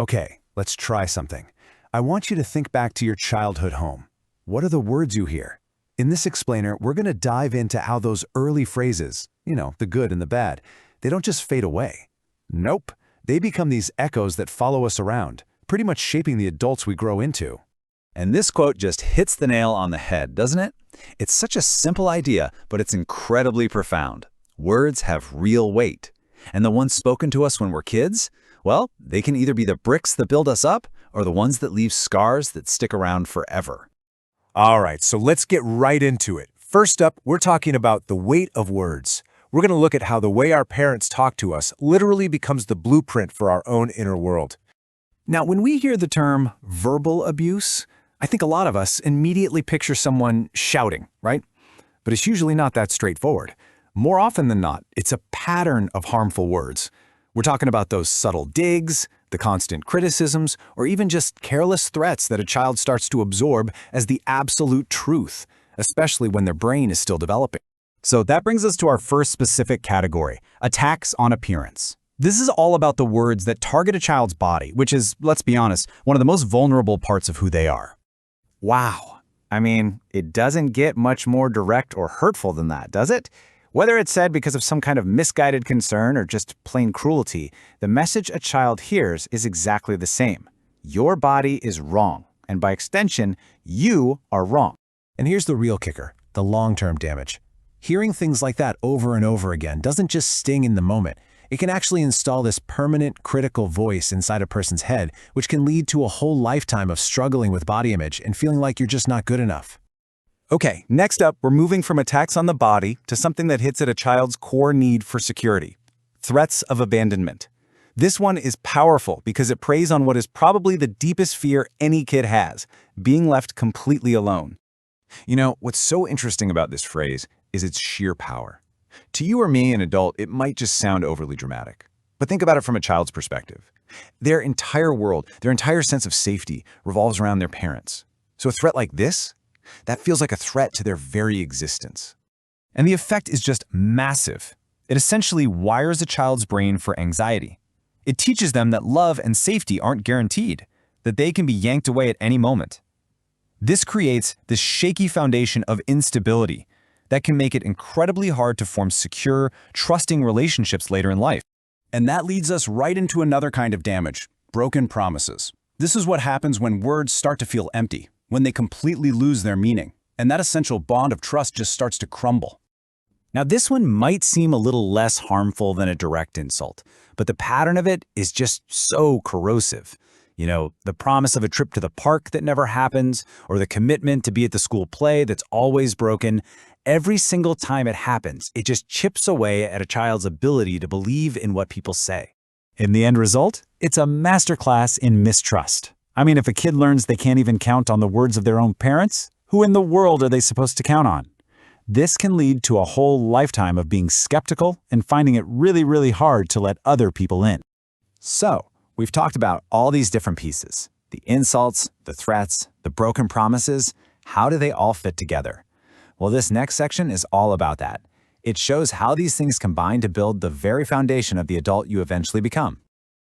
Okay, let's try something. I want you to think back to your childhood home. What are the words you hear? In this explainer, we're going to dive into how those early phrases, the good and the bad, they don't just fade away. Nope, they become these echoes that follow us around, pretty much shaping the adults we grow into. And this quote just hits the nail on the head, doesn't it? It's such a simple idea, but it's incredibly profound. Words have real weight. And the ones spoken to us when we're kids, well, they can either be the bricks that build us up or the ones that leave scars that stick around forever. All right, so let's get right into it. First up, we're talking about the weight of words. We're going to look at how the way our parents talk to us literally becomes the blueprint for our own inner world. Now, when we hear the term verbal abuse, I think a lot of us immediately picture someone shouting, right? But it's usually not that straightforward. More often than not, it's a pattern of harmful words. We're talking about those subtle digs, the constant criticisms, or even just careless threats that a child starts to absorb as the absolute truth, especially when their brain is still developing. So that brings us to our first specific category, attacks on appearance. This is all about the words that target a child's body, which is, let's be honest, one of the most vulnerable parts of who they are. Wow. I mean, it doesn't get much more direct or hurtful than that, does it? Whether it's said because of some kind of misguided concern or just plain cruelty, the message a child hears is exactly the same. Your body is wrong, and by extension, you are wrong. And here's the real kicker, the long-term damage. Hearing things like that over and over again doesn't just sting in the moment. It can actually install this permanent, critical voice inside a person's head, which can lead to a whole lifetime of struggling with body image and feeling like you're just not good enough. Okay, next up, we're moving from attacks on the body to something that hits at a child's core need for security. Threats of abandonment. This one is powerful because it preys on what is probably the deepest fear any kid has, being left completely alone. What's so interesting about this phrase is its sheer power. To you or me, an adult, it might just sound overly dramatic. But think about it from a child's perspective. Their entire world, their entire sense of safety revolves around their parents. So a threat like this, that feels like a threat to their very existence. And the effect is just massive. It essentially wires a child's brain for anxiety. It teaches them that love and safety aren't guaranteed, that they can be yanked away at any moment. This creates this shaky foundation of instability that can make it incredibly hard to form secure, trusting relationships later in life. And that leads us right into another kind of damage, broken promises. This is what happens when words start to feel empty, when they completely lose their meaning, and that essential bond of trust just starts to crumble. Now, this one might seem a little less harmful than a direct insult, but the pattern of it is just so corrosive. The promise of a trip to the park that never happens, or the commitment to be at the school play that's always broken. Every single time it happens, it just chips away at a child's ability to believe in what people say. In the end result, it's a masterclass in mistrust. I mean, if a kid learns they can't even count on the words of their own parents, who in the world are they supposed to count on? This can lead to a whole lifetime of being skeptical and finding it really, really hard to let other people in. So, we've talked about all these different pieces. The insults, the threats, the broken promises. How do they all fit together? Well, this next section is all about that. It shows how these things combine to build the very foundation of the adult you eventually become.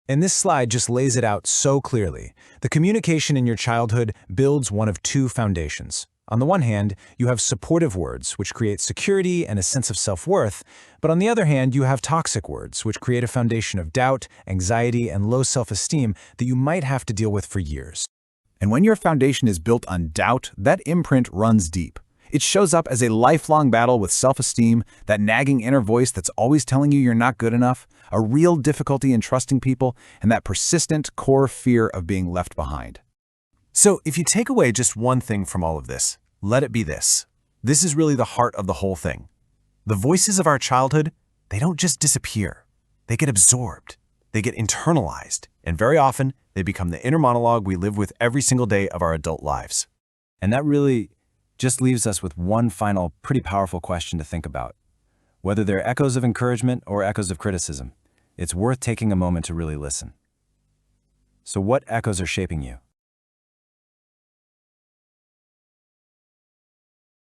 And this slide just lays it out so clearly. The communication in your childhood builds one of two foundations. On the one hand, you have supportive words, which create security and a sense of self-worth, but on the other hand, you have toxic words, which create a foundation of doubt, anxiety, and low self-esteem that you might have to deal with for years. And when your foundation is built on doubt, that imprint runs deep. It shows up as a lifelong battle with self-esteem, that nagging inner voice that's always telling you you're not good enough, a real difficulty in trusting people, and that persistent core fear of being left behind. So if you take away just one thing from all of this, let it be this. This is really the heart of the whole thing. The voices of our childhood, they don't just disappear. They get absorbed. They get internalized. And very often, they become the inner monologue we live with every single day of our adult lives. And that really just leaves us with one final, pretty powerful question to think about. Whether they're echoes of encouragement or echoes of criticism, it's worth taking a moment to really listen. So what echoes are shaping you?